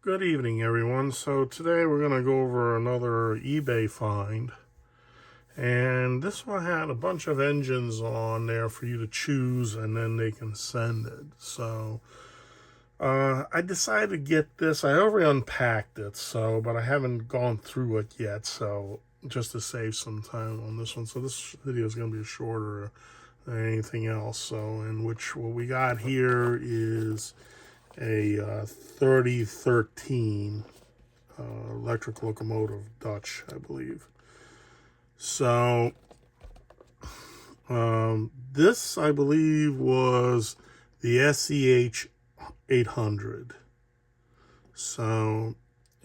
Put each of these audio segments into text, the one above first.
Good evening, everyone. So today we're going to go over another eBay find. And this one had a bunch of engines on there for you to choose, and then they can send it. So I decided to get this. I already unpacked it, but I haven't gone through it yet. So just to save some time on this one. So this video is going to be shorter than anything else. So what we got here is a 3013 electric locomotive, Dutch, I believe. So this, I believe, was the SEH 800. So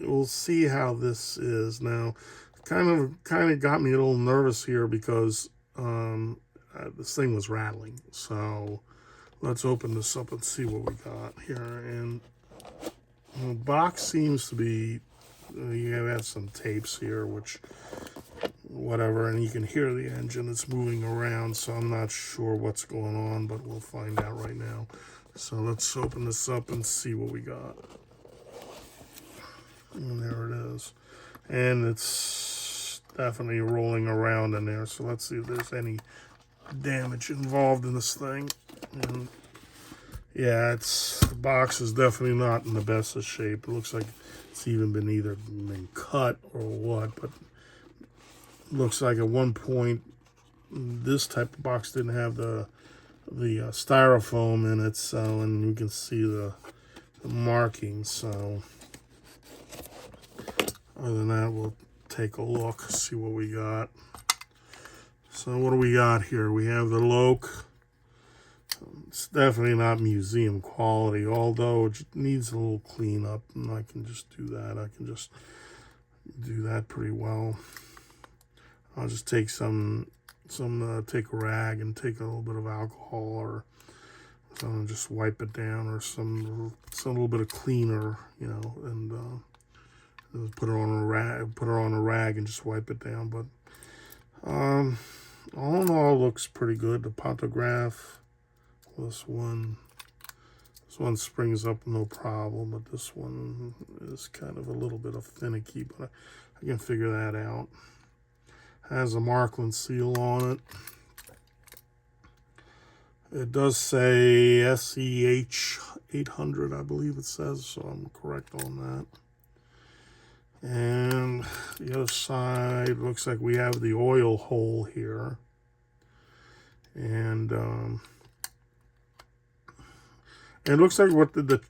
we'll see how this is. Now, kind of got me a little nervous here because this thing was rattling. So let's open this up and see what we got here. And the box seems to be, you have some tapes here, which, whatever, and you can hear the engine. It's moving around, so I'm not sure what's going on, but we'll find out right now. So let's open this up and see what we got. And there it is. And it's definitely rolling around in there, so let's see if there's any damage involved in this thing. And yeah, the box is definitely not in the best of shape. It looks like it's either been cut or what, but it looks like at one point this type of box didn't have the styrofoam in it, so, and you can see the markings. So other than that, we'll take a look, see what we got. So what do we got here? We have the Loke. It's definitely not museum quality, although it needs a little cleanup, and I can just do that. I can just do that pretty well. I'll just take take a rag and take a little bit of alcohol or something, just wipe it down, or some little bit of cleaner, you know, and put her on a rag and just wipe it down. But all in all, looks pretty good. The pantograph. This one springs up no problem, but this one is kind of a little bit of finicky, but I can figure that out. Has a Marklin seal on it. It does say SEH 800, I believe it says, so I'm correct on that. And the other side looks like we have the oil hole here. And it looks like what the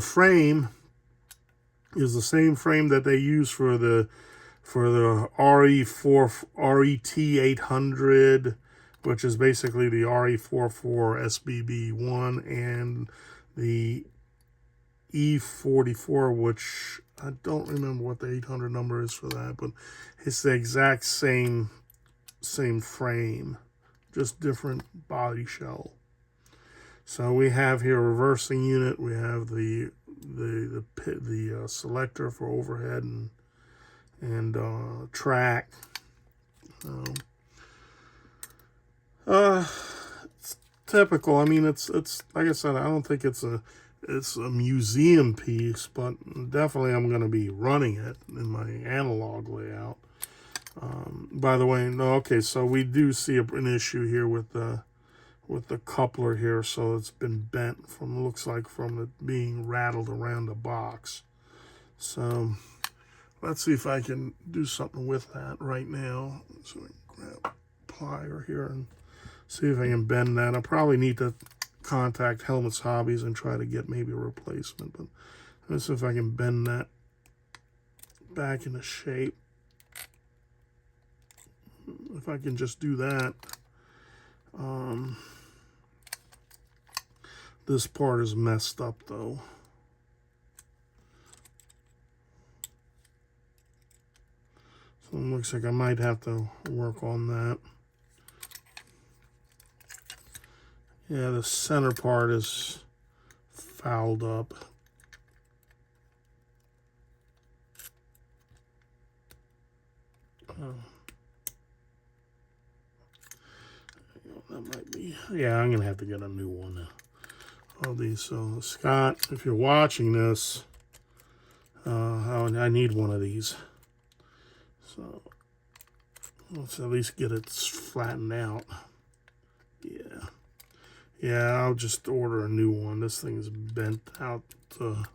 frame is the same frame that they use for the RET 800, which is basically the RE44 SBB1, and the E44, which I don't remember what the 800 number is for that, but it's the exact same frame, just different body shell. So we have here a reversing unit. We have the selector for overhead and track. It's typical. I mean, it's like I said, I don't think it's a museum piece, but definitely I'm going to be running it in my analog layout. By the way, no, okay, so we do see an issue here with the coupler here, so it's been bent looks like from it being rattled around the box. So let's see if I can do something with that right now. So I can grab a plier here and see if I can bend that. I'll probably need to contact Helmets Hobbies and try to get maybe a replacement, but let's see if I can bend that back into shape. If I can just do that. This part is messed up though. So it looks like I might have to work on that. Yeah, the center part is fouled up. That might be, yeah, I'm gonna have to get a new one now. All these. So Scott, if you're watching this, I need one of these. So let's at least get it flattened out. Yeah. Yeah, I'll just order a new one. This thing is bent out of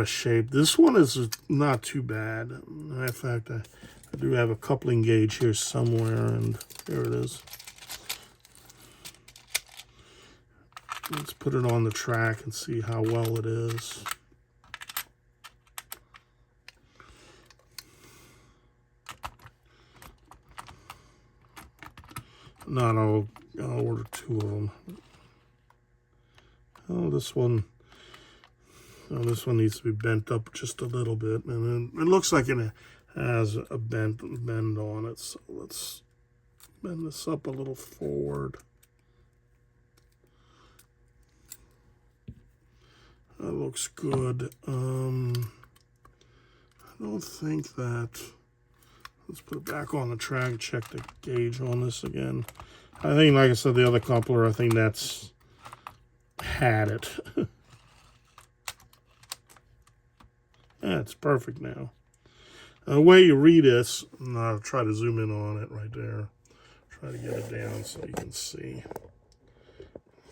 shape. This one is not too bad. Matter of fact, I do have a coupling gauge here somewhere, and there it is. Let's put it on the track and see how well it is. No, I'll order 2 of them. Oh, this one needs to be bent up just a little bit, and it looks like it has a bend on it. So let's bend this up a little forward. That looks good. I don't think that. Let's put it back on the track. Check the gauge on this again. I think, like I said, the other coupler, I think that's had it. Yeah, it's perfect now. The way you read this, I'll try to zoom in on it right there. Try to get it down so you can see.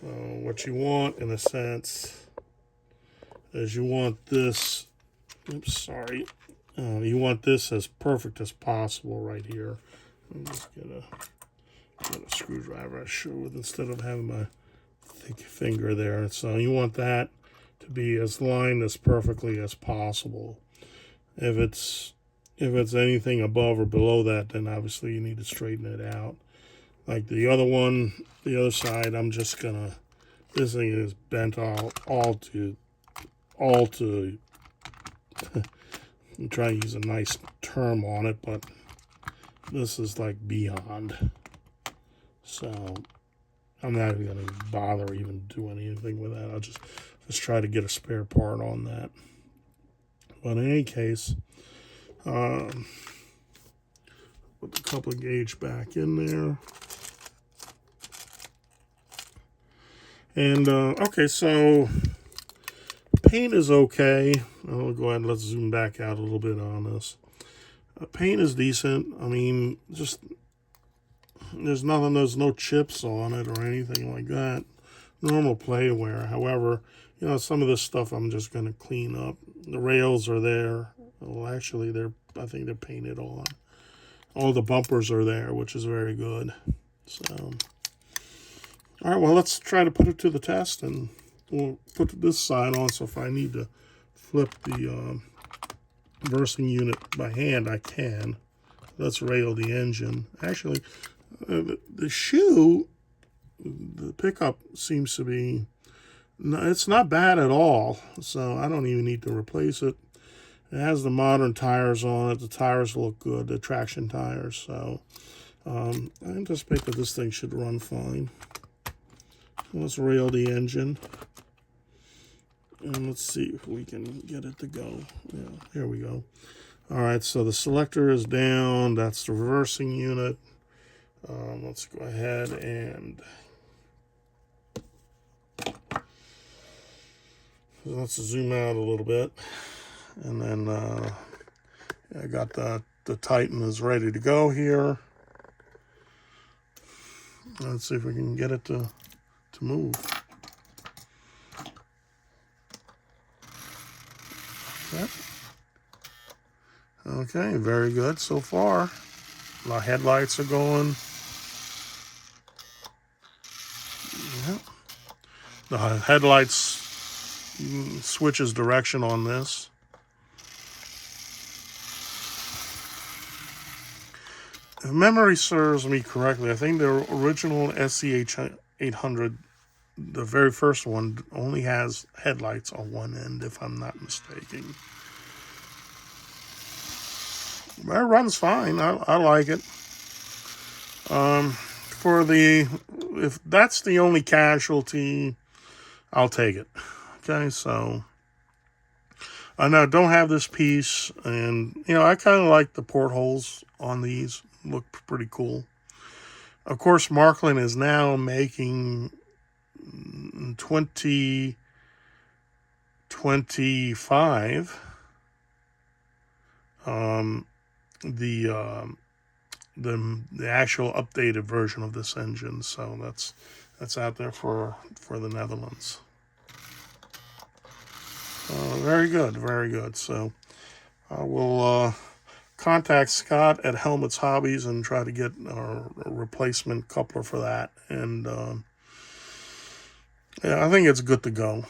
What you want, in a sense, is you want this. Oops, sorry. You want this as perfect as possible right here. Let me just get a screwdriver I show with instead of having my thick finger there. So you want that to be as lined as perfectly as possible. If it's anything above or below that, then obviously you need to straighten it out. Like the other one, the other side, I'm just gonna. This thing is bent all to. I'm trying to use a nice term on it, but this is like beyond. So I'm not even going to bother even doing anything with that. I'll just try to get a spare part on that. But in any case, put the coupling gauge back in there. And okay, so paint is okay. I'll go ahead and let's zoom back out a little bit on this. Paint is decent. I mean, just there's no chips on it or anything like that. Normal play wear. However, you know, some of this stuff I'm just going to clean up. The rails are there. Well, actually, I think they're painted on. All the bumpers are there, which is very good. So, all right, well, let's try to put it to the test, and we'll put this side on, so if I need to flip the versing unit by hand, I can. Let's rail the engine. Actually, the shoe, the pickup seems to be, it's not bad at all, so I don't even need to replace it. It has the modern tires on it. The tires look good, the traction tires, so I anticipate that this thing should run fine. Let's rail the engine. And let's see if we can get it to go. Yeah, here we go. All right, so the selector is down. That's the reversing unit. Let's go ahead and let's zoom out a little bit. And then I got the Titan is ready to go here. Let's see if we can get it to move. Okay, very good so far. My headlights are going. Yeah. The headlights switches direction on this. If memory serves me correctly, I think the original SCH 800, the very first one, only has headlights on one end, if I'm not mistaken. It runs fine. I like it. If that's the only casualty, I'll take it. Okay, so I know I don't have this piece, and you know I kind of like the portholes on these. Look pretty cool. Of course, Marklin is now making 2020 25, the actual updated version of this engine. So that's out there for the Netherlands. Very good, very good. So I will contact Scott at Helmets Hobbies and try to get a replacement coupler for that. And yeah, I think it's good to go.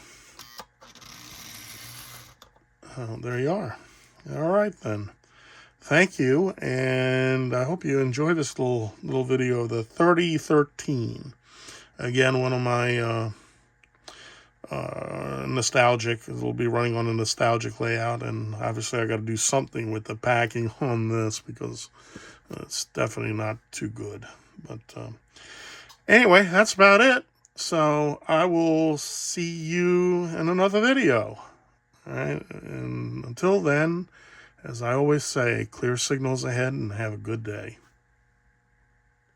There you are. All right then. Thank you, and I hope you enjoy this little video of the 3013. Again, one of my nostalgic. It'll be running on a nostalgic layout, and obviously I got to do something with the packing on this because it's definitely not too good. But anyway, that's about it. So I will see you in another video. All right, and until then, as I always say, clear signals ahead and have a good day.